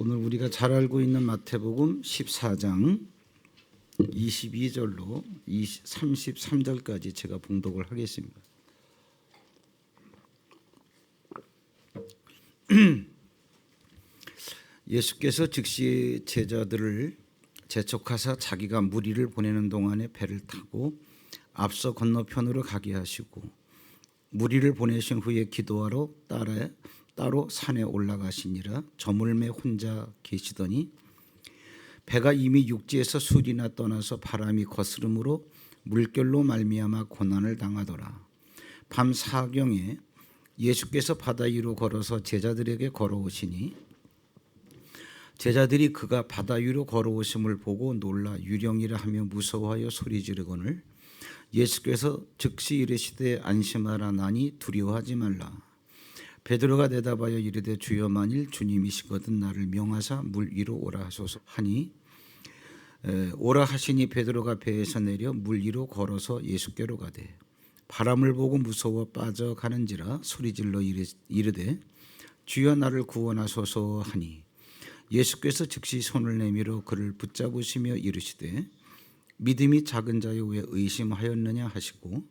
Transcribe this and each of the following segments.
오늘 우리가 잘 알고 있는 마태복음 14장 22절로 33절까지 제가 봉독을 하겠습니다. 예수께서 즉시 제자들을 재촉하사 자기가 무리를 보내는 동안에 배를 타고 앞서 건너편으로 가게 하시고 무리를 보내신 후에 기도하러 따로 산에 올라가시니라. 저물매 혼자 계시더니 배가 이미 육지에서 술이나 떠나서 바람이 거스름으로 물결로 말미암아 고난을 당하더라. 밤 사경에 예수께서 바다 위로 걸어서 제자들에게 걸어오시니 제자들이 그가 바다 위로 걸어오심을 보고 놀라 유령이라 하며 무서워하여 소리 지르거늘 예수께서 즉시 이르시되 안심하라 나니 두려워하지 말라. 베드로가 대답하여 이르되 주여 만일 주님이시거든 나를 명하사 물 위로 오라 하소서 하니 오라 하시니 베드로가 배에서 내려 물 위로 걸어서 예수께로 가되 바람을 보고 무서워 빠져가는지라 소리질러 이르되 주여 나를 구원하소서 하니 예수께서 즉시 손을 내밀어 그를 붙잡으시며 이르시되 믿음이 작은 자여 왜 의심하였느냐 하시고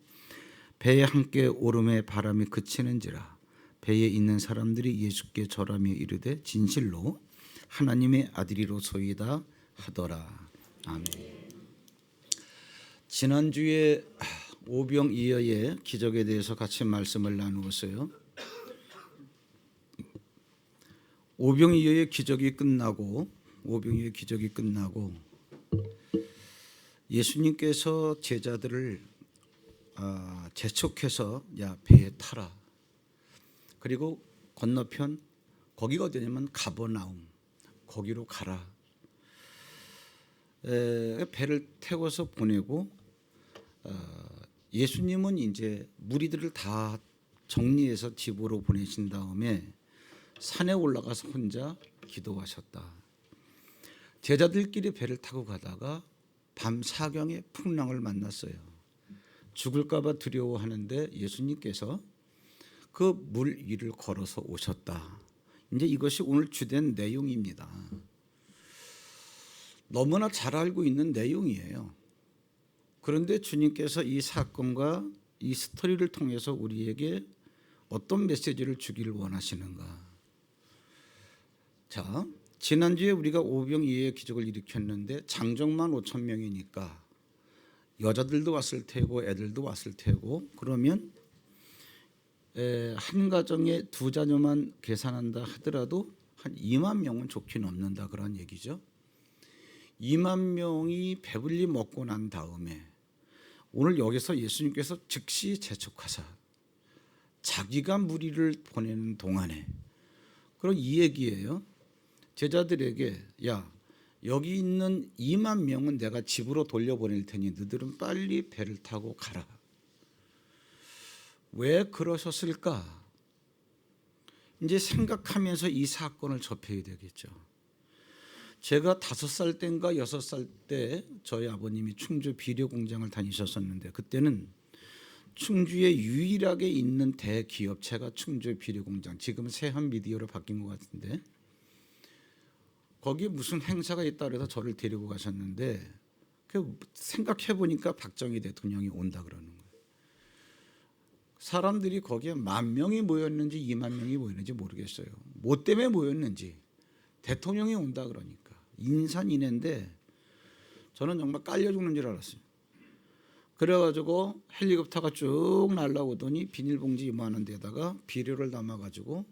배에 함께 오름에 바람이 그치는지라 배에 있는 사람들이 예수께 절하며 이르되 진실로 하나님의 아들이로소이다 하더라. 아멘. 지난주에 오병이어의 기적에 대해서 같이 말씀을 나누었어요. 오병이어의 기적이 끝나고 예수님께서 제자들을 재촉해서 야 배에 타라. 그리고 건너편 거기가 어디냐면 가버나움 거기로 가라. 배를 태워서 보내고 예수님은 이제 무리들을 다 정리해서 집으로 보내신 다음에 산에 올라가서 혼자 기도하셨다. 제자들끼리 배를 타고 가다가 밤 사경에 풍랑을 만났어요. 죽을까 봐 두려워하는데 예수님께서 그 물 위를 걸어서 오셨다. 이제 이것이 오늘 주된 내용입니다. 너무나 잘 알고 있는 내용이에요. 그런데 주님께서 이 사건과 이 스토리를 통해서 우리에게 어떤 메시지를 주기를 원하시는가. 자, 지난주에 우리가 오병이어의 기적을 일으켰는데 장정만 5천 명이니까 여자들도 왔을 테고 애들도 왔을 테고 그러면 한 가정에 두 자녀만 계산한다 하더라도 한 2만 명은 좋게 넘는다 그런 얘기죠. 2만 명이 배불리 먹고 난 다음에 오늘 여기서 예수님께서 즉시 재촉하사 자기가 무리를 보내는 동안에 그럼 이 얘기예요. 제자들에게 야 여기 있는 2만 명은 내가 집으로 돌려보낼 테니 너희들은 빨리 배를 타고 가라. 왜 그러셨을까? 이제 생각하면서 이 사건을 접해야 되겠죠. 제가 5살 때인가 6살 때 저희 아버님이 충주 비료 공장을 다니셨었는데 그때는 충주에 유일하게 있는 대기업체가 충주 비료 공장, 지금은 세한 미디어로 바뀐 것 같은데 거기 무슨 행사가 있다 그래서 저를 데리고 가셨는데 생각해 보니까 박정희 대통령이 온다 그러는 거예요. 사람들이 거기에 10,000명이 모였는지 20,000명이 모였는지 모르겠어요. 뭐 때문에 모였는지 대통령이 온다 그러니까 인산인해인데 저는 정말 깔려 죽는 줄 알았어요. 그래가지고 헬리콥터가 쭉 날아오더니 비닐봉지 이만한 데다가 비료를 담아가지고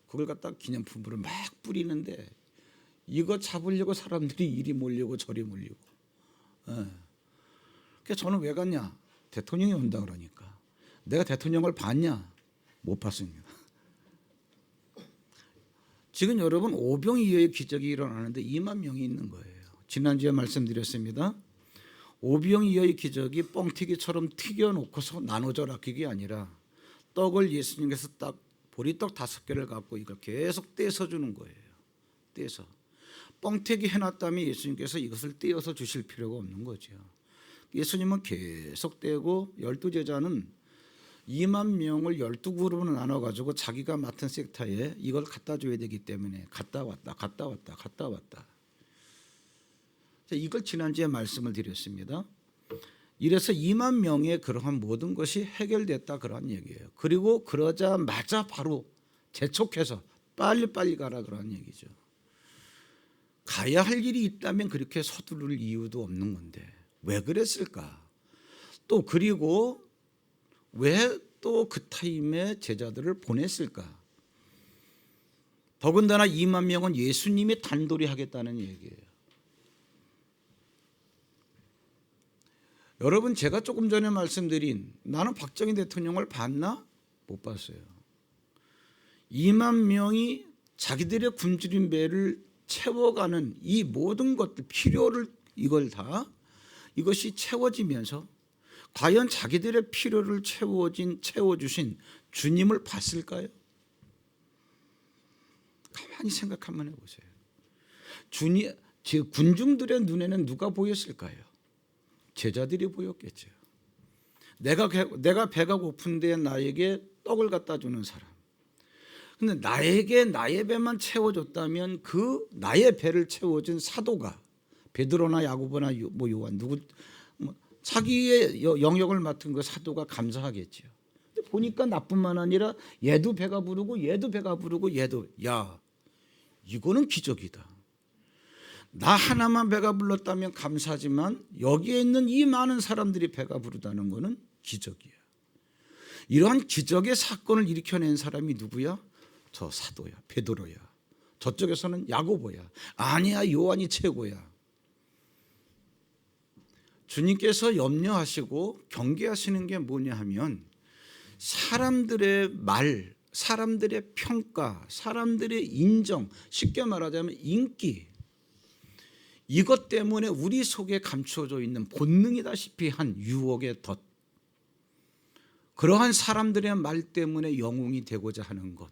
그걸 갖다 기념품으로 막 뿌리는데 이거 잡으려고 사람들이 이리 몰리고 저리 몰리고. 그래서 저는 왜 갔냐? 대통령이 온다 그러니까. 내가 대통령을 봤냐? 못 봤습니다. 지금 여러분 오병이어의 기적이 일어나는데 2만 명이 있는 거예요. 지난주에 말씀드렸습니다. 오병이어의 기적이 뻥튀기처럼 튀겨놓고서 나눠져라 그게 아니라 떡을 예수님께서 딱 보리떡 5개를 갖고 이걸 계속 떼서 주는 거예요. 떼서. 뻥튀기 해놨다면 예수님께서 이것을 떼어서 주실 필요가 없는 거죠. 예수님은 계속 떼고 12제자는 2만 명을 12그룹으로 나눠가지고 자기가 맡은 섹터에 이걸 갖다 줘야 되기 때문에 갔다 왔다. 이걸 지난주에 말씀을 드렸습니다. 이래서 2만 명의 그러한 모든 것이 해결됐다 그러한 얘기예요. 그리고 그러자마자 바로 재촉해서 빨리빨리 가라 그러한 얘기죠. 가야 할 일이 있다면 그렇게 서두를 이유도 없는 건데 왜 그랬을까? 또 그리고 왜 또 그 타임에 제자들을 보냈을까? 더군다나 2만 명은 예수님이 단돌이 하겠다는 얘기예요. 여러분, 제가 조금 전에 말씀드린 나는 박정희 대통령을 봤나? 못 봤어요. 2만 명이 자기들의 굶주린 배를 채워가는 이 모든 것들 필요를 이것이 채워지면서 과연 자기들의 필요를 채워주신 주님을 봤을까요? 가만히 생각 한번 해보세요. 군중들의 눈에는 누가 보였을까요? 제자들이 보였겠죠. 내가 배가 고픈데 나에게 떡을 갖다 주는 사람. 근데 나에게 나의 배만 채워줬다면 그 나의 배를 채워준 사도가 베드로나 야고보나 요한 자기의 영역을 맡은 그 사도가 감사하겠죠. 근데 보니까 나뿐만 아니라 얘도 배가 부르고 야 이거는 기적이다. 나 하나만 배가 불렀다면 감사하지만 여기에 있는 이 많은 사람들이 배가 부르다는 것은 기적이야. 이러한 기적의 사건을 일으켜낸 사람이 누구야? 저 사도야, 베드로야. 저쪽에서는 야고보야. 아니야, 요한이 최고야. 주님께서 염려하시고 경계하시는 게 뭐냐 하면 사람들의 말, 사람들의 평가, 사람들의 인정, 쉽게 말하자면 인기, 이것 때문에 우리 속에 감춰져 있는 본능이다시피 한 유혹의 덫, 그러한 사람들의 말 때문에 영웅이 되고자 하는 것.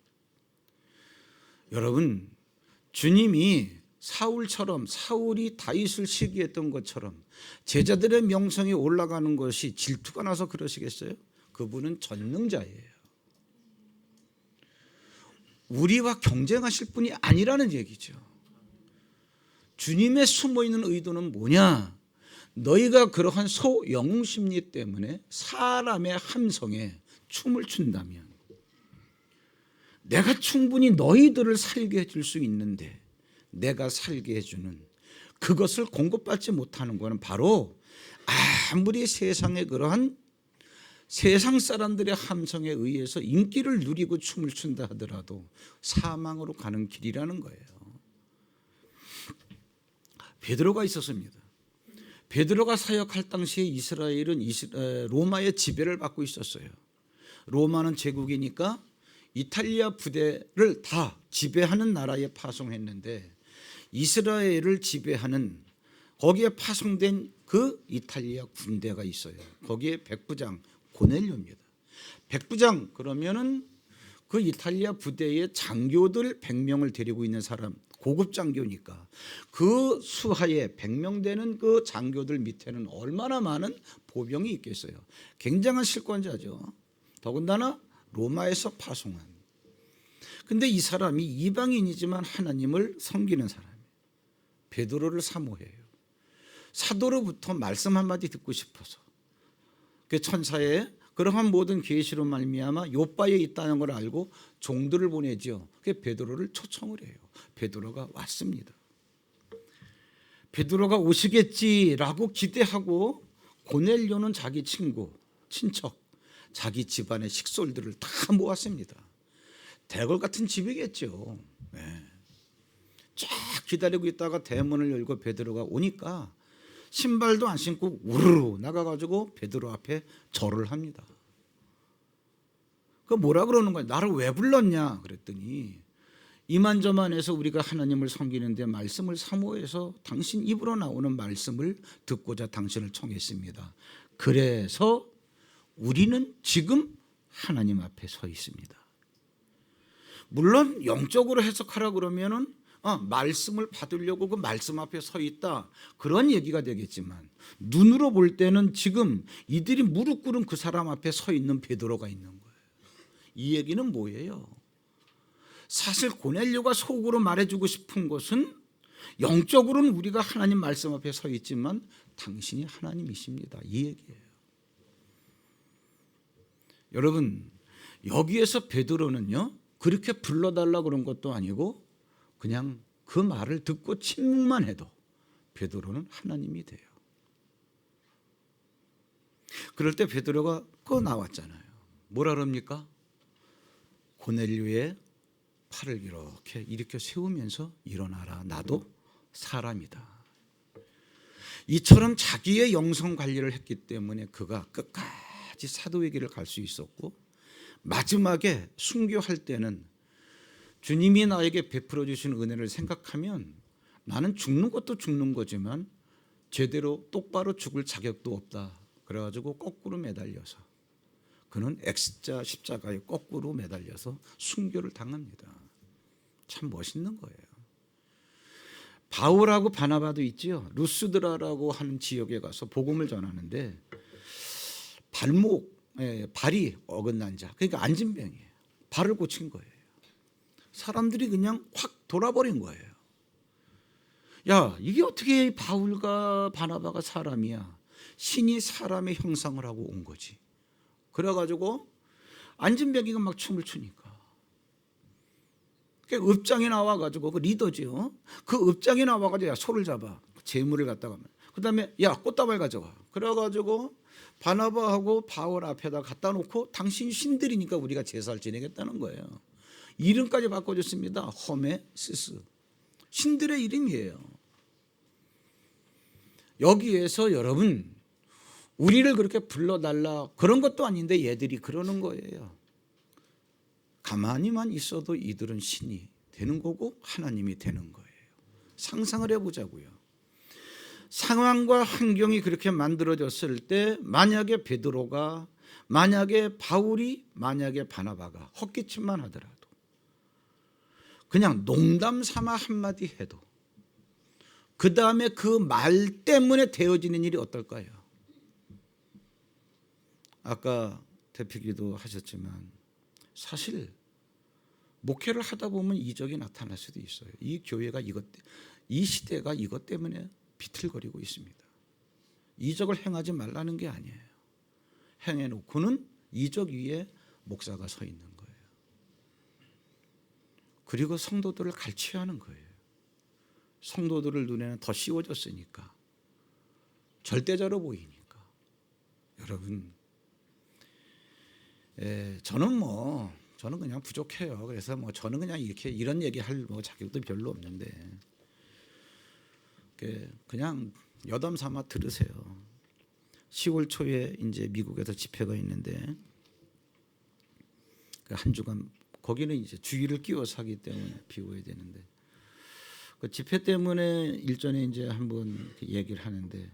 여러분, 주님이 사울이 다윗을 시기했던 것처럼 제자들의 명성이 올라가는 것이 질투가 나서 그러시겠어요? 그분은 전능자예요. 우리와 경쟁하실 분이 아니라는 얘기죠. 주님의 숨어있는 의도는 뭐냐? 너희가 그러한 소영웅 심리 때문에 사람의 함성에 춤을 춘다면 내가 충분히 너희들을 살게 해줄 수 있는데 내가 살게 해주는 그것을 공급받지 못하는 것은 바로 아무리 세상의 그러한 세상 사람들의 함성에 의해서 인기를 누리고 춤을 춘다 하더라도 사망으로 가는 길이라는 거예요. 베드로가 있었습니다. 베드로가 사역할 당시에 이스라엘은 로마의 지배를 받고 있었어요. 로마는 제국이니까 이탈리아 부대를 다 지배하는 나라에 파송했는데 이스라엘을 지배하는 거기에 파송된 그 이탈리아 군대가 있어요. 거기에 백부장 고넬료입니다. 백부장 그러면은 그 이탈리아 부대의 장교들 100명을 데리고 있는 사람, 고급 장교니까 그 수하에 100명 되는 그 장교들 밑에는 얼마나 많은 보병이 있겠어요. 굉장한 실권자죠. 더군다나 로마에서 파송한. 근데 이 사람이 이방인이지만 하나님을 섬기는 사람이에요. 베드로를 사모해요. 사도로부터 말씀 한마디 듣고 싶어서 그 천사의 그러한 모든 계시로 말미암아 요바에 있다는 걸 알고 종들을 보내죠. 그 베드로를 초청을 해요. 베드로가 왔습니다. 베드로가 오시겠지라고 기대하고 고넬료는 자기 친구, 친척, 자기 집안의 식솔들을 다 모았습니다. 대궐 같은 집이겠죠. 네. 쫙 기다리고 있다가 대문을 열고 베드로가 오니까 신발도 안 신고 우르르 나가가지고 베드로 앞에 절을 합니다. 그 뭐라 그러는 거야? 나를 왜 불렀냐? 그랬더니 이만저만해서 우리가 하나님을 섬기는데 말씀을 사모해서 당신 입으로 나오는 말씀을 듣고자 당신을 청했습니다. 그래서 우리는 지금 하나님 앞에 서 있습니다. 물론 영적으로 해석하라 그러면은 말씀을 받으려고 그 말씀 앞에 서 있다 그런 얘기가 되겠지만 눈으로 볼 때는 지금 이들이 무릎 꿇은 그 사람 앞에 서 있는 베드로가 있는 거예요. 이 얘기는 뭐예요? 사실 고넬료가 속으로 말해주고 싶은 것은 영적으로는 우리가 하나님 말씀 앞에 서 있지만 당신이 하나님이십니다, 이 얘기예요. 여러분, 여기에서 베드로는요 그렇게 불러달라 그런 것도 아니고 그냥 그 말을 듣고 침묵만 해도 베드로는 하나님이 돼요. 그럴 때 베드로가 그 나왔잖아요. 뭐라 그럽니까? 고넬료의 팔을 이렇게 일으켜 세우면서 일어나라, 나도 사람이다. 이처럼 자기의 영성 관리를 했기 때문에 그가 끝까지 사도의 길을 갈 수 있었고, 마지막에 순교할 때는 주님이 나에게 베풀어 주신 은혜를 생각하면 나는 죽는 것도 죽는 거지만 제대로 똑바로 죽을 자격도 없다. 그래가지고 거꾸로 매달려서, 그는 X자 십자가에 거꾸로 매달려서 순교를 당합니다. 참 멋있는 거예요. 바울하고 바나바도 있지요. 루스드라라고 하는 지역에 가서 복음을 전하는데 발이 어긋난 자, 그러니까 안진병이에요. 발을 고친 거예요. 사람들이 그냥 확 돌아버린 거예요. 야, 이게 어떻게 바울과 바나바가 사람이야? 신이 사람의 형상을 하고 온 거지. 그래가지고 안진병이가 막 춤을 추니까 읍장이 나와가지고, 그 리더지요. 그 읍장이 나와가지고 야, 소를 잡아. 재물을 갖다가. 그 다음에 야, 꽃다발 가져와. 그래가지고 바나바하고 바울 앞에다 갖다 놓고 당신이 신들이니까 우리가 제사를 지내겠다는 거예요. 이름까지 바꿔줬습니다. 허메시스. 신들의 이름이에요. 여기에서 여러분, 우리를 그렇게 불러달라 그런 것도 아닌데 얘들이 그러는 거예요. 가만히만 있어도 이들은 신이 되는 거고 하나님이 되는 거예요. 상상을 해보자고요. 상황과 환경이 그렇게 만들어졌을 때 만약에 베드로가, 만약에 바울이, 만약에 바나바가 헛기침만 하더라도, 그냥 농담 삼아 한마디 해도 그 다음에 그 말 때문에 되어지는 일이 어떨까요? 아까 대표기도 하셨지만 사실 목회를 하다 보면 이적이 나타날 수도 있어요. 이 교회가 이 시대가 이것 때문에 비틀거리고 있습니다. 이적을 행하지 말라는 게 아니에요. 행해놓고는 이적 위에 목사가 서 있는 거예요. 그리고 성도들을 갈취하는 거예요. 성도들을 눈에는 더 씌워졌으니까, 절대자로 보이니까. 여러분, 저는 그냥 부족해요. 그래서 저는 그냥 이런 얘기할 자격도 별로 없는데 그냥 여담 삼아 들으세요. 10월 초에 이제 미국에서 집회가 있는데 한 주간 거기는 이제 주일을 끼워서 하기 때문에 비워야 되는데, 그 집회 때문에 일전에 이제 한번 얘기를 하는데,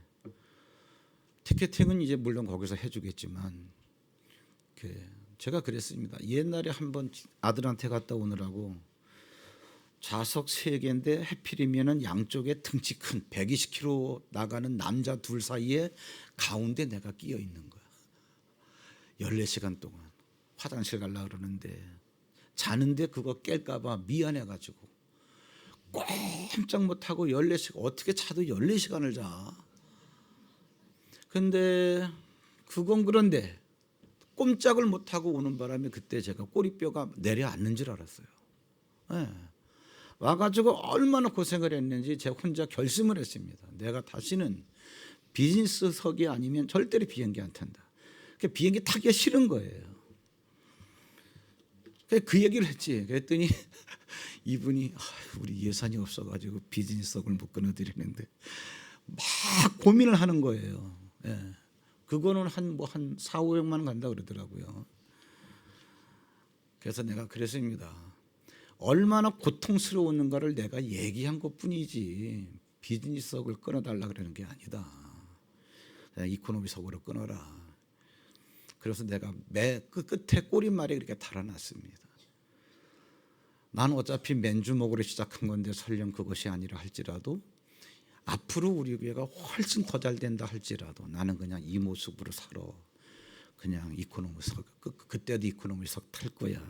티켓팅은 이제 물론 거기서 해주겠지만 제가 그랬습니다. 옛날에 한번 아들한테 갔다 오느라고 좌석 3개인데 해필이면 양쪽에 등치 큰 120kg 나가는 남자 둘 사이에 가운데 내가 끼어 있는 거야. 14시간 동안 화장실 가려고 그러는데 자는데 그거 깰까 봐 미안해가지고 꼼짝 못하고 14시간, 어떻게 차도 14시간을 자. 근데 그건 그런데 꼼짝을 못하고 오는 바람에 그때 제가 꼬리뼈가 내려앉는 줄 알았어요. 네. 와가지고 얼마나 고생을 했는지 제가 혼자 결심을 했습니다. 내가 다시는 비즈니스석이 아니면 절대로 비행기 안 탄다. 비행기 타기가 싫은 거예요. 그 얘기를 했지. 그랬더니 이분이 우리 예산이 없어가지고 비즈니스석을 못 끊어드리는데 막 고민을 하는 거예요. 예. 그거는 한 4, 500만 원 간다 그러더라고요. 그래서 내가 그랬습니다. 얼마나 고통스러웠는가를 내가 얘기한 것뿐이지 비즈니스석을 끊어달라 그러는 게 아니다. 그냥 이코노미석으로 끊어라. 그래서 내가 끝에 꼬리말에 그렇게 달아놨습니다. 난 어차피 맨주먹으로 시작한 건데 설령 그것이 아니라 할지라도 앞으로 우리 교회가 훨씬 더 잘 된다 할지라도 나는 그냥 이 모습으로 살아. 그냥 이코노미석 그때도 이코노미석 탈 거야.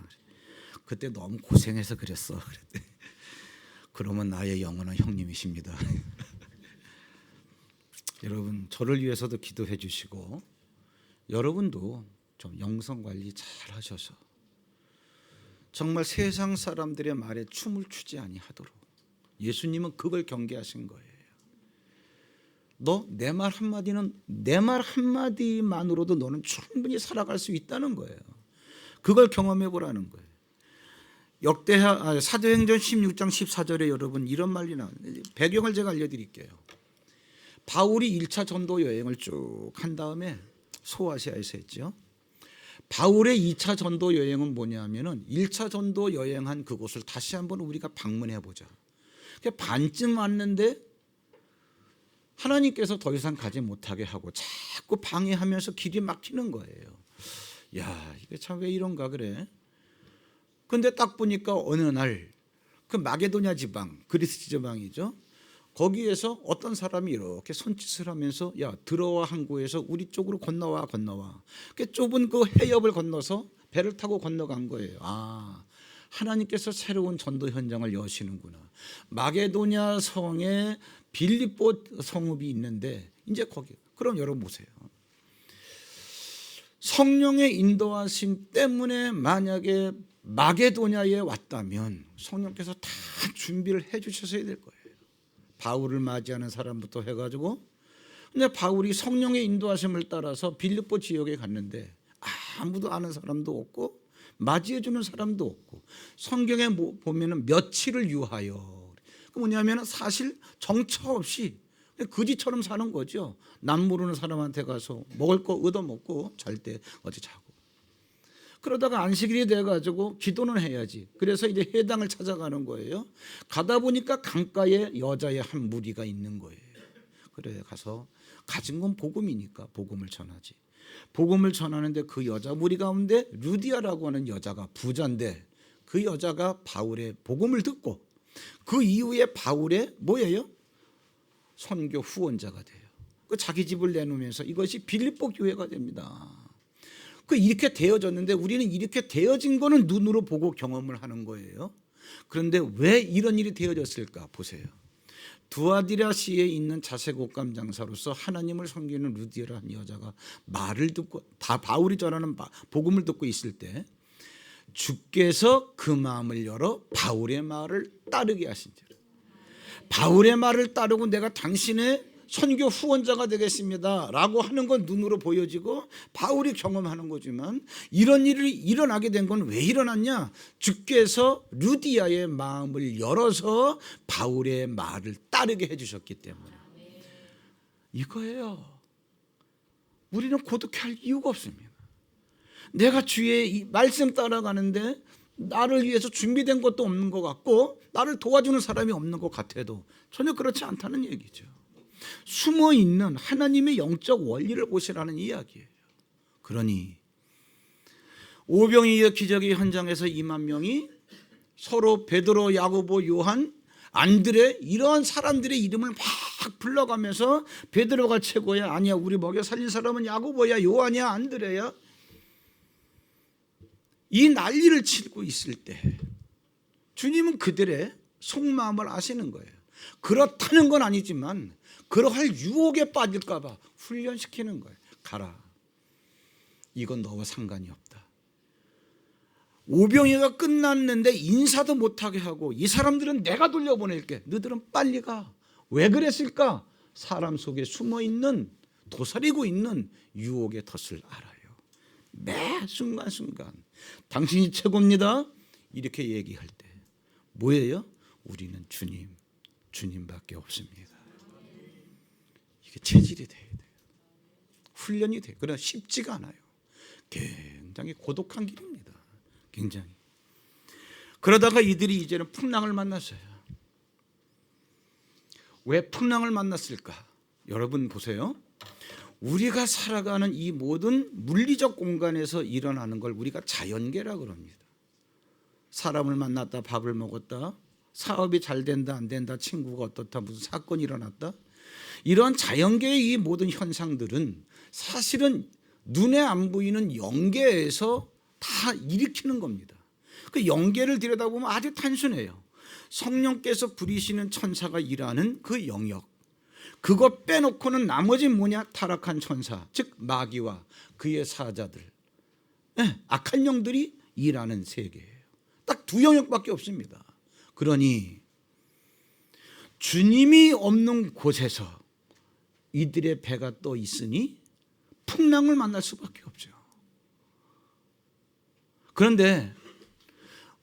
그때 너무 고생해서 그랬어. 그랬더니 그러면 나의 영원한 형님이십니다. 여러분 저를 위해서도 기도해 주시고 여러분도 좀 영성 관리 잘 하셔서 정말 세상 사람들의 말에 춤을 추지 아니하도록 예수님은 그걸 경계하신 거예요. 너 내 말 한마디는 내 말 한마디만으로도 너는 충분히 살아갈 수 있다는 거예요. 그걸 경험해 보라는 거예요. 사도행전 16장 14절에 여러분 이런 말이 나와요. 배경을 제가 알려드릴게요. 바울이 1차 전도 여행을 쭉 한 다음에 소아시아에서 했죠. 바울의 2차 전도 여행은 뭐냐면은 1차 전도 여행한 그곳을 다시 한번 우리가 방문해 보자. 반쯤 왔는데 하나님께서 더 이상 가지 못하게 하고 자꾸 방해하면서 길이 막히는 거예요. 야, 이게 참 왜 이런가 그래. 근데 딱 보니까 어느 날 그 마게도냐 지방, 그리스 지방이죠. 거기에서 어떤 사람이 이렇게 손짓을 하면서 야 들어와 항구에서 우리 쪽으로 건너와. 그 좁은 그 해협을 건너서 배를 타고 건너간 거예요. 아, 하나님께서 새로운 전도 현장을 여시는구나. 마게도냐 성에 빌립보 성읍이 있는데 이제 거기. 그럼 여러분 보세요. 성령의 인도하심 때문에 만약에 마게도냐에 왔다면 성령께서 다 준비를 해 주셨어야 될 거예요. 바울을 맞이하는 사람부터 해가지고 근데 바울이 성령의 인도하심을 따라서 빌립보 지역에 갔는데 아무도 아는 사람도 없고 맞이해 주는 사람도 없고 성경에 보면은 며칠을 유하여 그 뭐냐면 사실 정처 없이 거지처럼 사는 거죠. 남 모르는 사람한테 가서 먹을 거 얻어먹고 잘 때 어디 자고 그러다가 안식일이 돼가지고 기도는 해야지. 그래서 이제 회당을 찾아가는 거예요. 가다 보니까 강가에 여자의 한 무리가 있는 거예요. 그래 가서 가진 건 복음이니까 복음을 전하지. 복음을 전하는데 그 여자 무리 가운데 루디아라고 하는 여자가 부자인데 그 여자가 바울의 복음을 듣고 그 이후에 바울의 뭐예요? 선교 후원자가 돼요. 그 자기 집을 내놓으면서 이것이 빌립보 교회가 됩니다. 그 이렇게 되어졌는데 우리는 이렇게 되어진 거는 눈으로 보고 경험을 하는 거예요. 그런데 왜 이런 일이 되어졌을까 보세요. 두아디라시에 있는 자색옷감 장사로서 하나님을 섬기는 루디아라는 여자가 말을 듣고 다 바울이 전하는 복음을 듣고 있을 때 주께서 그 마음을 열어 바울의 말을 따르게 하신지라. 바울의 말을 따르고 내가 당신의 선교 후원자가 되겠습니다 라고 하는 건 눈으로 보여지고 바울이 경험하는 거지만 이런 일이 일어나게 된 건 왜 일어났냐. 주께서 루디아의 마음을 열어서 바울의 말을 따르게 해주셨기 때문에 이거예요. 우리는 고독할 이유가 없습니다. 내가 주의 이 말씀 따라가는데 나를 위해서 준비된 것도 없는 것 같고 나를 도와주는 사람이 없는 것 같아도 전혀 그렇지 않다는 얘기죠. 숨어있는 하나님의 영적 원리를 보시라는 이야기예요. 그러니 오병이어 기적의 현장에서 2만 명이 서로 베드로, 야고보, 요한, 안드레 이런 사람들의 이름을 막 불러가면서 베드로가 최고야. 아니야 우리 먹여 살린 사람은 야고보야, 요한이야, 안드레야. 이 난리를 치고 있을 때 주님은 그들의 속마음을 아시는 거예요. 그렇다는 건 아니지만 그러할 유혹에 빠질까 봐 훈련시키는 거예요. 가라. 이건 너와 상관이 없다. 오병이가 끝났는데 인사도 못하게 하고 이 사람들은 내가 돌려보낼게. 너희들은 빨리 가. 왜 그랬을까? 사람 속에 숨어있는 도사리고 있는 유혹의 덫을 알아요. 매 순간순간 당신이 최고입니다 이렇게 얘기할 때 뭐예요? 우리는 주님밖에 없습니다. 이게 체질이 돼야 돼요. 훈련이 돼요. 그러나 쉽지가 않아요. 굉장히 고독한 길입니다. 굉장히. 그러다가 이들이 이제는 풍랑을 만났어요. 왜 풍랑을 만났을까? 여러분 보세요. 우리가 살아가는 이 모든 물리적 공간에서 일어나는 걸 우리가 자연계라고 합니다. 사람을 만났다, 밥을 먹었다, 사업이 잘 된다, 안 된다, 친구가 어떻다, 무슨 사건이 일어났다. 이런 자연계의 이 모든 현상들은 사실은 눈에 안 보이는 영계에서 다 일으키는 겁니다. 그 영계를 들여다보면 아주 단순해요. 성령께서 부리시는 천사가 일하는 그 영역, 그거 빼놓고는 나머지는 뭐냐? 타락한 천사, 즉 마귀와 그의 사자들, 악한 영들이 일하는 세계예요. 딱 두 영역밖에 없습니다. 그러니 주님이 없는 곳에서 이들의 배가 떠 있으니 풍랑을 만날 수밖에 없죠. 그런데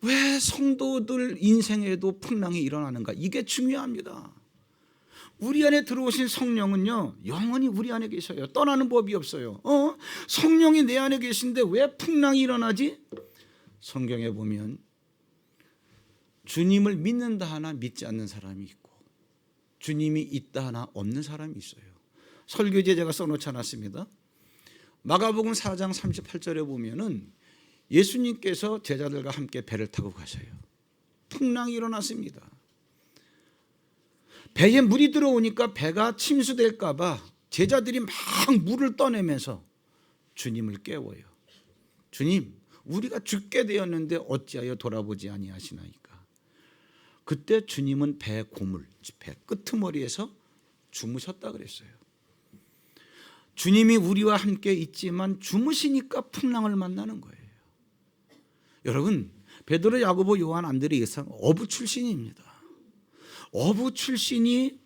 왜 성도들 인생에도 풍랑이 일어나는가? 이게 중요합니다. 우리 안에 들어오신 성령은요, 영원히 우리 안에 계셔요. 떠나는 법이 없어요. 성령이 내 안에 계신데 왜 풍랑이 일어나지? 성경에 보면 주님을 믿는다 하나 믿지 않는 사람이 있고, 주님이 있다 하나 없는 사람이 있어요. 설교지에 제가 써놓지 않았습니다. 마가복음 4장 38절에 보면은 예수님께서 제자들과 함께 배를 타고 가셔요. 풍랑이 일어났습니다. 배에 물이 들어오니까 배가 침수될까 봐 제자들이 막 물을 떠내면서 주님을 깨워요. 주님, 우리가 죽게 되었는데 어찌하여 돌아보지 아니하시나이까. 그때 주님은 배 고물, 배 끄트머리에서 주무셨다 그랬어요. 주님이 우리와 함께 있지만 주무시니까 풍랑을 만나는 거예요. 여러분, 베드로, 야고보, 요한, 안드레, 예상 어부 출신입니다. 어부 출신이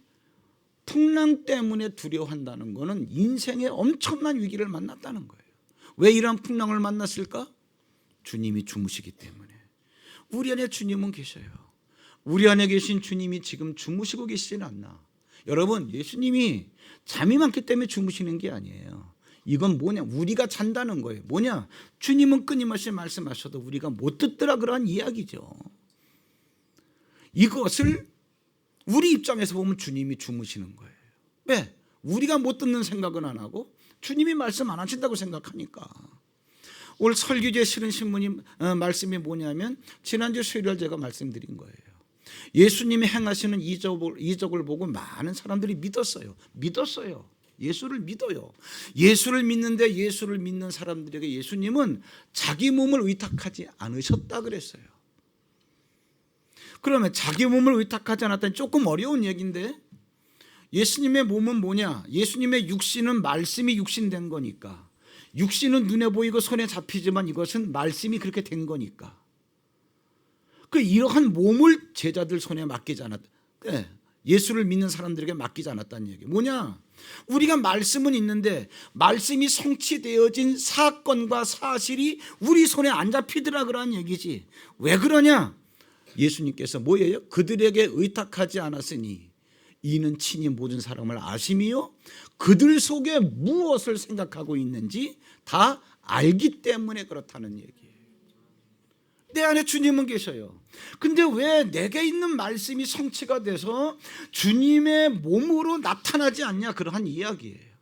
풍랑 때문에 두려워한다는 것은 인생에 엄청난 위기를 만났다는 거예요. 왜 이런 풍랑을 만났을까? 주님이 주무시기 때문에. 우리 안에 주님은 계셔요. 우리 안에 계신 주님이 지금 주무시고 계시진 않나. 여러분, 예수님이 잠이 많기 때문에 주무시는 게 아니에요. 이건 뭐냐? 우리가 잔다는 거예요. 뭐냐? 주님은 끊임없이 말씀하셔도 우리가 못 듣더라, 그러한 이야기죠. 이것을 우리 입장에서 보면 주님이 주무시는 거예요. 왜? 우리가 못 듣는 생각은 안 하고 주님이 말씀 안 하신다고 생각하니까. 오늘 설교지에 실은 신문이 말씀이 뭐냐면, 지난주 수요일 제가 말씀드린 거예요. 예수님이 행하시는 이적을 보고 많은 사람들이 믿었어요. 예수를 믿어요. 예수를 믿는데 예수를 믿는 사람들에게 예수님은 자기 몸을 의탁하지 않으셨다 그랬어요. 그러면 자기 몸을 의탁하지 않았다니 조금 어려운 얘기인데, 예수님의 몸은 뭐냐? 예수님의 육신은 말씀이 육신된 거니까. 육신은 눈에 보이고 손에 잡히지만 이것은 말씀이 그렇게 된 거니까. 그 이러한 몸을 제자들 손에 맡기지 않았다. 예수를 믿는 사람들에게 맡기지 않았다는 얘기. 뭐냐? 우리가 말씀은 있는데 말씀이 성취되어진 사건과 사실이 우리 손에 안 잡히더라 그런 얘기지. 왜 그러냐? 예수님께서 뭐예요? 그들에게 의탁하지 않았으니 이는 친히 모든 사람을 아심이요 그들 속에 무엇을 생각하고 있는지 다 알기 때문에 그렇다는 얘기예요. 내 안에 주님은 계셔요. 근데 왜 내게 있는 말씀이 성취가 돼서 주님의 몸으로 나타나지 않냐? 그러한 이야기예요.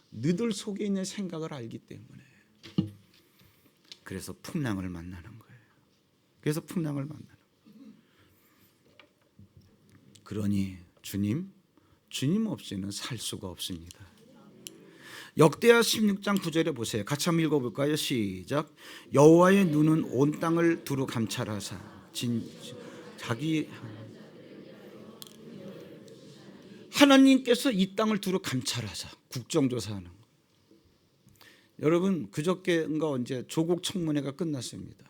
너들 속에 있는 생각을 알기 때문에. 그래서 풍랑을 만나는 거예요. 그러니 주님 없이는 살 수가 없습니다. 역대하 16장 9절에 보세요. 같이 한번 읽어볼까요? 시작. 여호와의 눈은 온 땅을 두루 감찰하사 자기 하나님께서 이 땅을 두루 감찰하사 국정조사하는 거. 여러분, 그저께인가 언제 조국 청문회가 끝났습니다.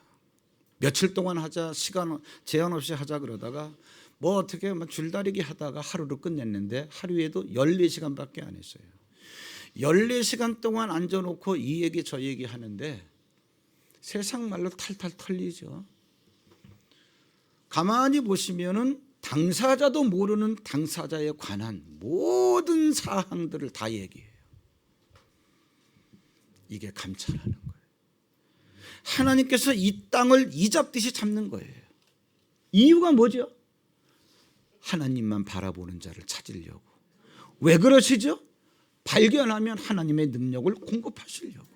며칠 동안 하자, 시간 제한 없이 하자 그러다가 뭐 어떻게 줄다리기 하다가 하루를 끝냈는데 하루에도 14시간밖에 안 했어요. 14시간 동안 앉아놓고 이 얘기 저 얘기 하는데 세상 말로 탈탈 털리죠. 가만히 보시면은 당사자도 모르는 당사자에 관한 모든 사항들을 다 얘기해요. 이게 감찰하는 거예요. 하나님께서 이 땅을 이잡듯이 잡는 거예요. 이유가 뭐죠? 하나님만 바라보는 자를 찾으려고. 왜 그러시죠? 발견하면 하나님의 능력을 공급하시려고.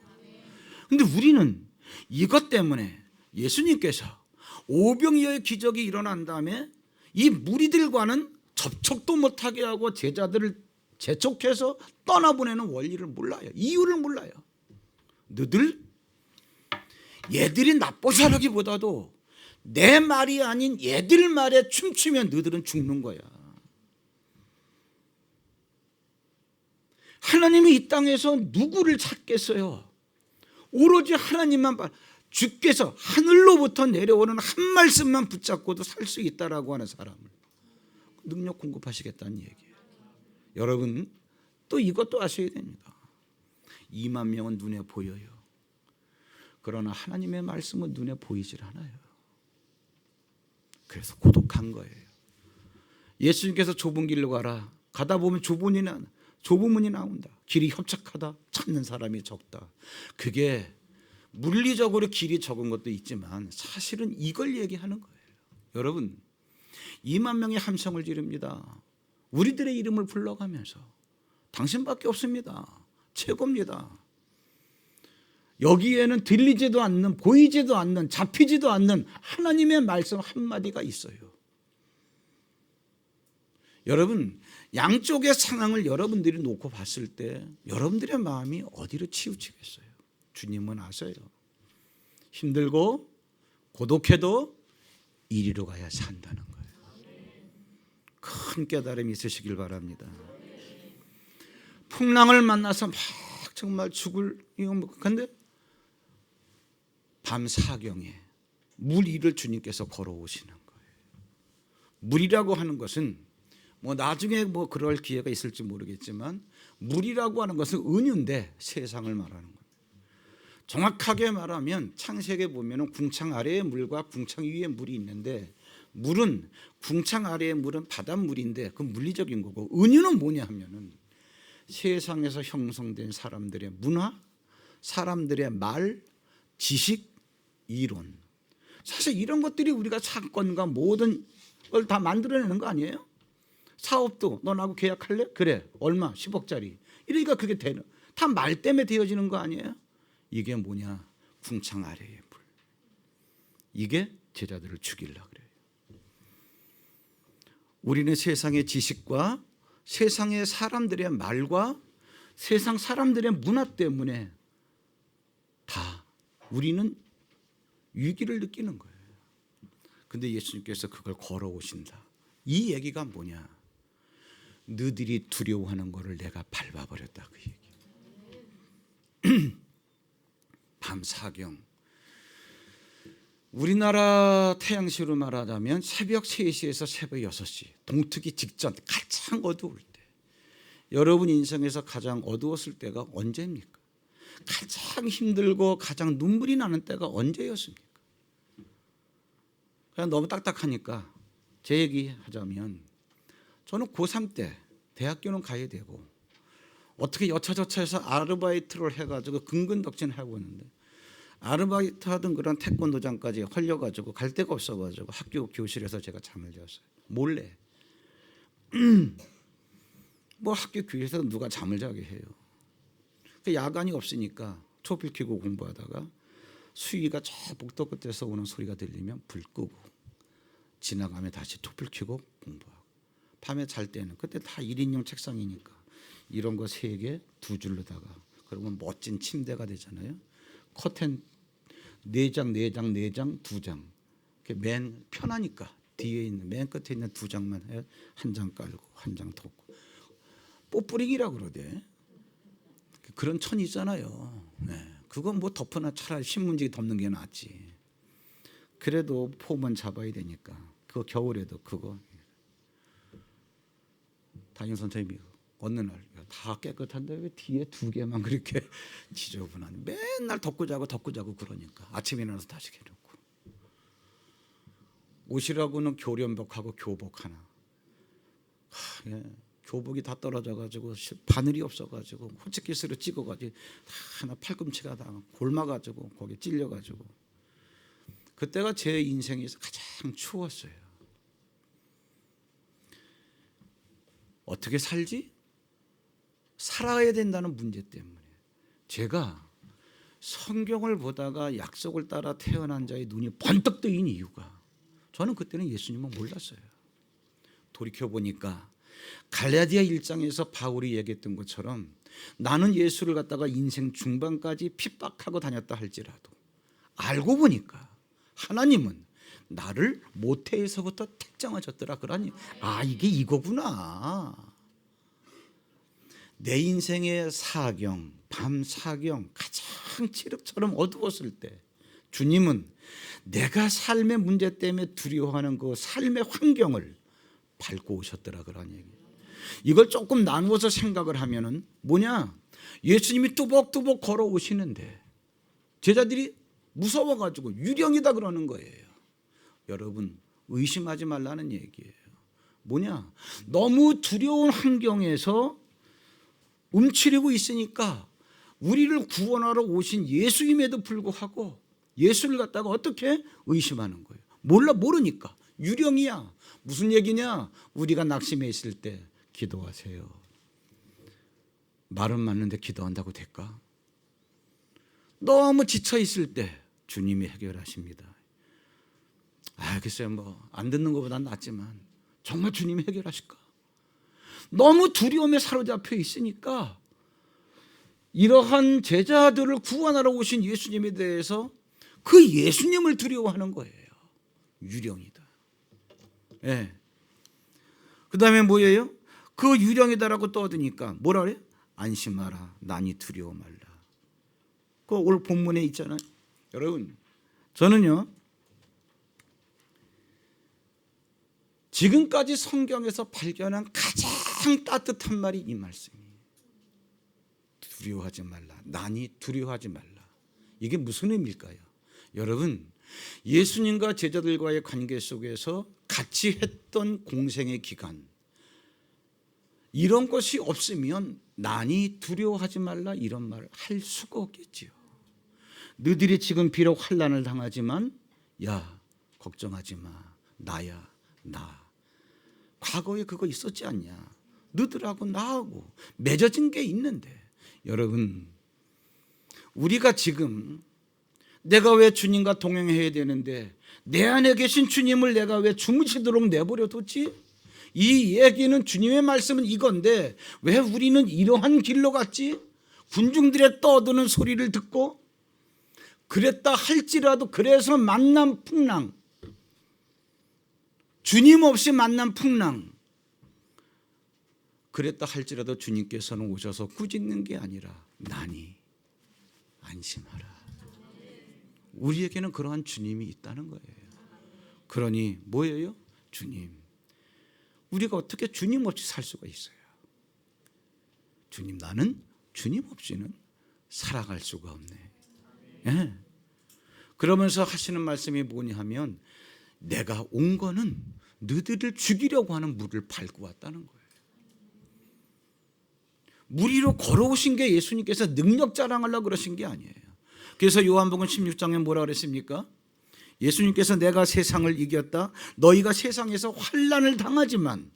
그런데 우리는 이것 때문에 예수님께서 오병이어의 기적이 일어난 다음에 이 무리들과는 접촉도 못하게 하고 제자들을 재촉해서 떠나보내는 원리를 몰라요. 이유를 몰라요. 너들 얘들이 나쁘다기보다도 내 말이 아닌 얘들 말에 춤추면 너들은 죽는 거야. 하나님이 이 땅에서 누구를 찾겠어요? 오로지 하나님만 주께서 하늘로부터 내려오는 한 말씀만 붙잡고도 살 수 있다라고 하는 사람을 능력 공급하시겠다는 얘기예요. 여러분 또 이것도 아셔야 됩니다. 2만 명은 눈에 보여요. 그러나 하나님의 말씀은 눈에 보이질 않아요. 그래서 고독한 거예요. 예수님께서 좁은 길로 가라. 가다 보면 좁은 문이 나온다. 길이 협착하다. 찾는 사람이 적다. 그게 물리적으로 길이 적은 것도 있지만 사실은 이걸 얘기하는 거예요. 여러분 2만 명이 함성을 지릅니다. 우리들의 이름을 불러가면서 당신밖에 없습니다. 최고입니다. 여기에는 들리지도 않는, 보이지도 않는, 잡히지도 않는 하나님의 말씀 한마디가 있어요. 여러분 양쪽의 상황을 여러분들이 놓고 봤을 때 여러분들의 마음이 어디로 치우치겠어요? 주님은 아세요. 힘들고 고독해도 이리로 가야 산다는 거예요. 큰 깨달음이 있으시길 바랍니다. 풍랑을 만나서 막 정말 죽을 근데 밤 사경에 물 위를 주님께서 걸어오시는 거예요. 물이라고 하는 것은 뭐 나중에 뭐 그럴 기회가 있을지 모르겠지만 물이라고 하는 것은 은유인데 세상을 말하는 거예요. 정확하게 말하면 창세기에 보면은 궁창 아래의 물과 궁창 위에 물이 있는데 물은 궁창 아래의 물은 바닷물인데 그 물리적인 거고 은유는 뭐냐 하면은 세상에서 형성된 사람들의 문화, 사람들의 말, 지식, 이론. 사실 이런 것들이 우리가 사건과 모든 걸 다 만들어내는 거 아니에요? 사업도 너 나하고 계약할래? 그래. 얼마? 10억짜리. 이러니까 그게 되는 다 말 때문에 되어지는 거 아니에요? 이게 뭐냐? 궁창 아래의 물. 이게 제자들을 죽이려고 그래요. 우리는 세상의 지식과 세상의 사람들의 말과 세상 사람들의 문화 때문에 다 우리는 위기를 느끼는 거예요. 근데 예수님께서 그걸 걸어오신다. 이 얘기가 뭐냐? 너희들이 두려워하는 거를 내가 밟아버렸다 그 얘기. 밤 사경. 우리나라 태양시로 말하자면 새벽 3시에서 새벽 6시 동트기 직전 가장 어두울 때. 여러분 인생에서 가장 어두웠을 때가 언제입니까? 가장 힘들고 가장 눈물이 나는 때가 언제였습니까? 그냥 너무 딱딱하니까 제 얘기 하자면 저는 고3 때 대학교는 가야 되고 어떻게 여차저차해서 아르바이트를 해가지고 근근덕진하고 있는데 아르바이트 하던 그런 태권도장까지 헐려가지고 갈 데가 없어가지고 학교 교실에서 제가 잠을 잤어요. 몰래. 뭐 학교 교실에서 누가 잠을 자게 해요. 야간이 없으니까 촛불 켜고 공부하다가 수위가 저 복도 끝에서 오는 소리가 들리면 불 끄고 지나가면 다시 촛불 켜고 공부하고 밤에 잘 때는 그때 다 1인용 책상이니까 이런 거 3개 2줄로다가 그러면 멋진 침대가 되잖아요. 커튼 4장 2장 맨 편하니까 뒤에 있는 맨 끝에 있는 2장만 해. 한 장 깔고 한 장 덮고 뽀뿌링이라고 그러대. 그런 천 있잖아요. 네. 그건 뭐 덮어나 차라리 신문지 덮는 게 낫지. 그래도 폼은 잡아야 되니까 그거 겨울에도 그거 담임 선생님이 어느 날 다 깨끗한데 왜 뒤에 2개만 그렇게 지저분한 맨날 덮고 자고 그러니까 아침에 일어나서 다시 해놓고 옷이라고는 교련복하고 교복 하나 예. 교복이 다 떨어져가지고 바늘이 없어가지고 호치키스로 찍어가지고 하나 팔꿈치가 다 골마가지고 거기 찔려가지고 그때가 제 인생에서 가장 추웠어요. 어떻게 살지? 살아야 된다는 문제 때문에 제가 성경을 보다가 약속을 따라 태어난 자의 눈이 번뜩 뜨인 이유가 저는 그때는 예수님을 몰랐어요. 돌이켜보니까 갈라디아 1장에서 바울이 얘기했던 것처럼 나는 예수를 갖다가 인생 중반까지 핍박하고 다녔다 할지라도 알고 보니까 하나님은 나를 모태에서부터 택정하셨더라. 그러니 이게 이거구나. 내 인생의 사경, 밤 사경 가장 칠흑처럼 어두웠을 때 주님은 내가 삶의 문제 때문에 두려워하는 그 삶의 환경을 밟고 오셨더라. 그런 얘기. 이걸 조금 나누어서 생각을 하면은 뭐냐? 예수님이 뚜벅뚜벅 걸어오시는데 제자들이 무서워가지고 유령이다 그러는 거예요. 여러분 의심하지 말라는 얘기예요. 뭐냐? 너무 두려운 환경에서 움츠리고 있으니까 우리를 구원하러 오신 예수임에도 불구하고 예수를 갖다가 어떻게 의심하는 거예요. 모르니까. 유령이야. 무슨 얘기냐? 우리가 낙심해 있을 때 기도하세요. 말은 맞는데 기도한다고 될까? 너무 지쳐 있을 때 주님이 해결하십니다. 글쎄요, 안 듣는 것보단 낫지만 정말 주님이 해결하실까? 너무 두려움에 사로잡혀 있으니까 이러한 제자들을 구원하러 오신 예수님에 대해서 그 예수님을 두려워하는 거예요. 유령이다. 예. 그 다음에 뭐예요? 그 유령이다라고 떠드니까 뭐라 그래요? 안심하라. 난이 두려워 말라. 그 오늘 본문에 있잖아요. 여러분, 저는요 지금까지 성경에서 발견한 가장 따뜻한 말이 이 말씀이에요. 두려워하지 말라. 난이 두려워하지 말라. 이게 무슨 의미일까요? 여러분, 예수님과 제자들과의 관계 속에서 같이 했던 공생의 기간, 이런 것이 없으면 난이 두려워하지 말라 이런 말을 할 수가 없겠지요. 너희들이 지금 비록 환난을 당하지만 야 걱정하지 마. 나야 나. 과거에 그거 있었지 않냐. 너희들하고 나하고 맺어진 게 있는데, 여러분 우리가 지금 내가 왜 주님과 동행해야 되는데 내 안에 계신 주님을 내가 왜 주무시도록 내버려 뒀지? 이 얘기는 주님의 말씀은 이건데 왜 우리는 이러한 길로 갔지? 군중들의 떠드는 소리를 듣고 그랬다 할지라도 그래서 만난 풍랑, 주님 없이 만난 풍랑, 그랬다 할지라도 주님께서는 오셔서 꾸짖는 게 아니라 나니 안심하라. 우리에게는 그러한 주님이 있다는 거예요. 그러니 뭐예요? 주님. 우리가 어떻게 주님 없이 살 수가 있어요? 주님, 나는 주님 없이는 살아갈 수가 없네. 예. 그러면서 하시는 말씀이 뭐냐 하면 내가 온 거는 너희들을 죽이려고 하는 물을 밟고 왔다는 거예요. 물 위로 걸어오신 게 예수님께서 능력 자랑하려고 그러신 게 아니에요. 그래서 요한복음 16장에 뭐라 그랬습니까? 예수님께서 내가 세상을 이겼다. 너희가 세상에서 환난을 당하지만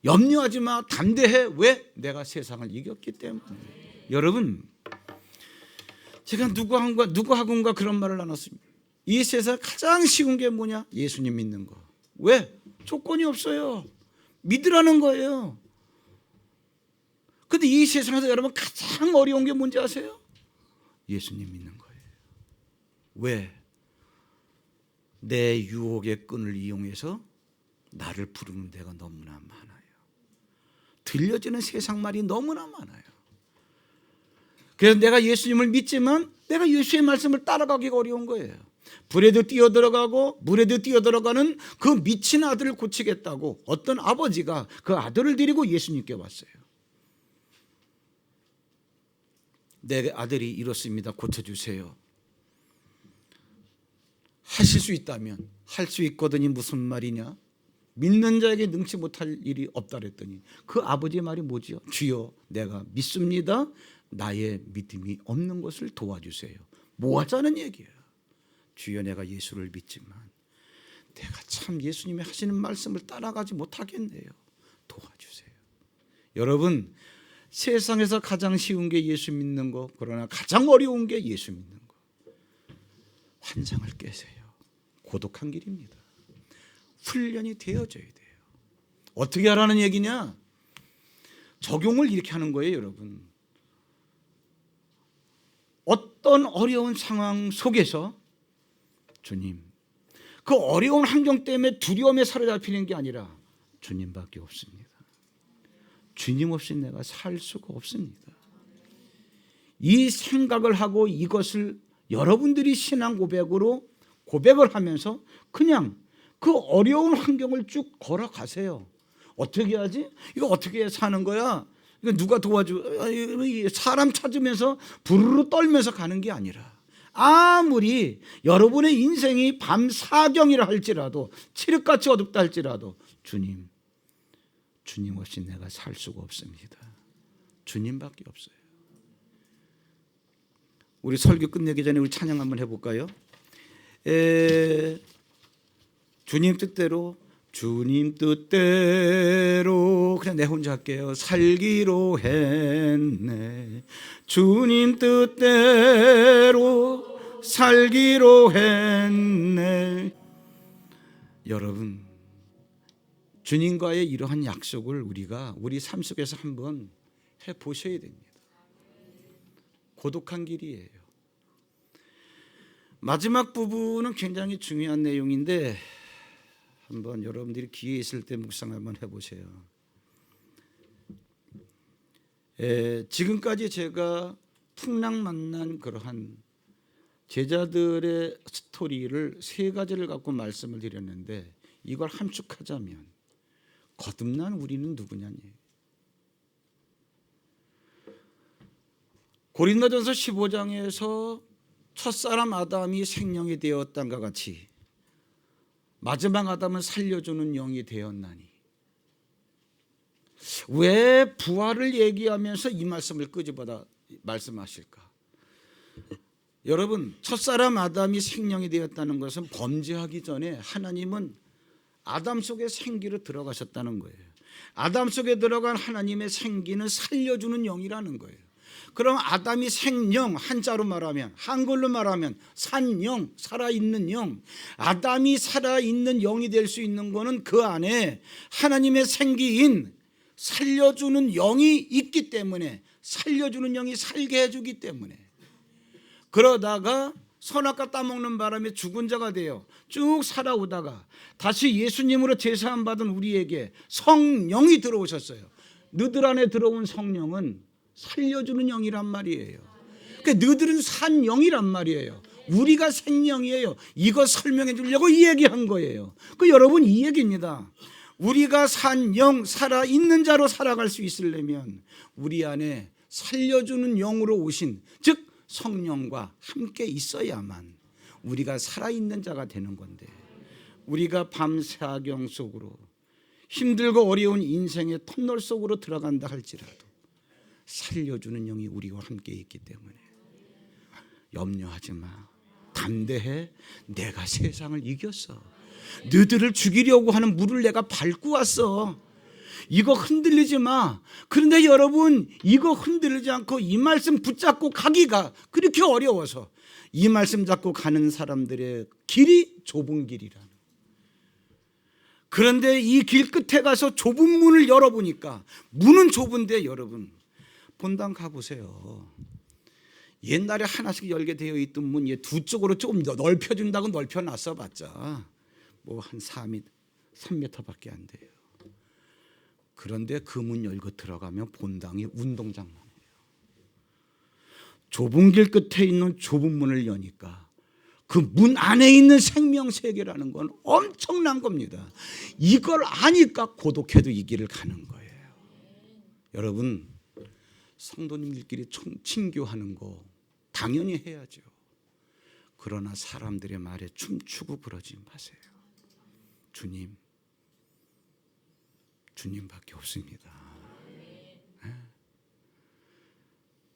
염려하지 마. 담대해. 왜? 내가 세상을 이겼기 때문에. 여러분, 제가 누구하고인가 그런 말을 나눴습니다. 이 세상 가장 쉬운 게 뭐냐? 예수님 믿는 거. 왜? 조건이 없어요. 믿으라는 거예요. 근데 이 세상에서 여러분 가장 어려운 게 뭔지 아세요? 예수님 믿는 거예요. 왜? 내 유혹의 끈을 이용해서 나를 부르는 데가 너무나 많아요. 들려지는 세상 말이 너무나 많아요. 그래서 내가 예수님을 믿지만 내가 예수의 말씀을 따라가기가 어려운 거예요. 불에도 뛰어들어가고 물에도 뛰어들어가는 그 미친 아들을 고치겠다고 어떤 아버지가 그 아들을 데리고 예수님께 왔어요. 내 아들이 이렇습니다. 고쳐주세요. 하실 수 있다면 할 수 있거든이 무슨 말이냐? 믿는 자에게 능치 못할 일이 없다 그랬더니 그 아버지의 말이 뭐지요? 주여 내가 믿습니다. 나의 믿음이 없는 것을 도와주세요. 뭐 하자는 얘기예요. 주여 내가 예수를 믿지만 내가 참 예수님이 하시는 말씀을 따라가지 못하겠네요. 도와주세요. 여러분, 세상에서 가장 쉬운 게 예수 믿는 거, 그러나 가장 어려운 게 예수 믿는 거. 환상을 깨세요. 고독한 길입니다. 훈련이 되어져야 돼요. 어떻게 하라는 얘기냐? 적용을 이렇게 하는 거예요, 여러분. 어떤 어려운 상황 속에서 주님, 그 어려운 환경 때문에 두려움에 사로잡히는 게 아니라 주님밖에 없습니다. 주님 없이 내가 살 수가 없습니다. 이 생각을 하고 이것을 여러분들이 신앙 고백으로 고백을 하면서 그냥 그 어려운 환경을 쭉 걸어가세요. 어떻게 하지? 이거 어떻게 사는 거야? 이거 누가 도와줘? 사람 찾으면서 부르르 떨면서 가는 게 아니라, 아무리 여러분의 인생이 밤 사경이라 할지라도, 칠흑같이 어둡다 할지라도 주님 없이 내가 살 수가 없습니다. 주님밖에 없어요. 우리 설교 끝내기 전에 우리 찬양 한번 해볼까요? 주님 뜻대로 그냥 내 혼자 할게요. 살기로 했네. 주님 뜻대로 살기로 했네. 여러분, 주님과의 이러한 약속을 우리가 우리 삶 속에서 한번 해보셔야 됩니다. 고독한 길이에요. 마지막 부분은 굉장히 중요한 내용인데 한번 여러분들이 기회 있을 때 묵상 한번 해보세요. 지금까지 제가 풍랑 만난 그러한 제자들의 스토리를 세 가지를 갖고 말씀을 드렸는데, 이걸 함축하자면 거듭난 우리는 누구냐니? 고린도전서 15장에서 첫사람 아담이 생명이 되었단가 같이 마지막 아담은 살려주는 영이 되었나니. 왜 부활을 얘기하면서 이 말씀을 끄집어다 말씀하실까? 여러분, 첫사람 아담이 생명이 되었다는 것은 범죄하기 전에 하나님은 아담 속에 생기로 들어가셨다는 거예요. 아담 속에 들어간 하나님의 생기는 살려주는 영이라는 거예요. 그럼 아담이 생령, 한자로 말하면, 한글로 말하면 산영, 살아있는 영. 아담이 살아있는 영이 될 수 있는 것은 그 안에 하나님의 생기인 살려주는 영이 있기 때문에, 살려주는 영이 살게 해주기 때문에. 그러다가 선악과 따먹는 바람에 죽은 자가 되어 쭉 살아오다가 다시 예수님으로 제사함 받은 우리에게 성령이 들어오셨어요. 너들 안에 들어온 성령은 살려주는 영이란 말이에요. 그러니까 너들은 산 영이란 말이에요. 우리가 생명이에요. 이거 설명해 주려고 이 얘기한 거예요. 그 여러분, 이 얘기입니다. 우리가 산 영, 살아있는 자로 살아갈 수 있으려면 우리 안에 살려주는 영으로 오신, 즉 성령과 함께 있어야만 우리가 살아있는 자가 되는 건데, 우리가 밤사경 속으로 힘들고 어려운 인생의 터널 속으로 들어간다 할지라도 살려주는 영이 우리와 함께 있기 때문에 염려하지 마. 담대해. 내가 세상을 이겼어. 너희들을 죽이려고 하는 물을 내가 밟고 왔어. 이거 흔들리지 마. 그런데 여러분, 이거 흔들리지 않고 이 말씀 붙잡고 가기가 그렇게 어려워서 이 말씀 잡고 가는 사람들의 길이 좁은 길이라는. 그런데 이 길 끝에 가서 좁은 문을 열어보니까, 문은 좁은데 여러분 본당 가보세요. 옛날에 하나씩 열게 되어 있던 문 두 쪽으로 조금 넓혀준다고 넓혀놨어 봤자 뭐 한 3m밖에 안 돼요. 그런데 그 문 열고 들어가면 본당이 운동장만 해요. 좁은 길 끝에 있는 좁은 문을 여니까 그 문 안에 있는 생명세계라는 건 엄청난 겁니다. 이걸 아니까 고독해도 이 길을 가는 거예요. 여러분, 성도님들끼리 친교하는 거 당연히 해야죠. 그러나 사람들의 말에 춤추고 그러지 마세요. 주님밖에 없습니다.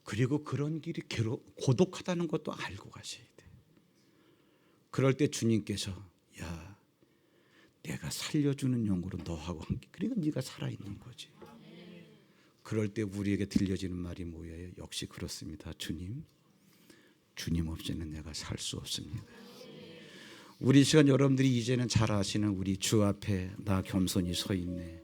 그리고 그런 길이 고독하다는 것도 알고 가셔야 돼. 그럴 때 주님께서, 야, 내가 살려주는 영으로 너하고 함께, 그러니까 네가 살아있는 거지. 그럴 때 우리에게 들려지는 말이 뭐예요? 역시 그렇습니다. 주님 없이는 내가 살 수 없습니다. 우리 시간 여러분들이 이제는 잘 아시는 우리 주 앞에 나 겸손히 서 있네.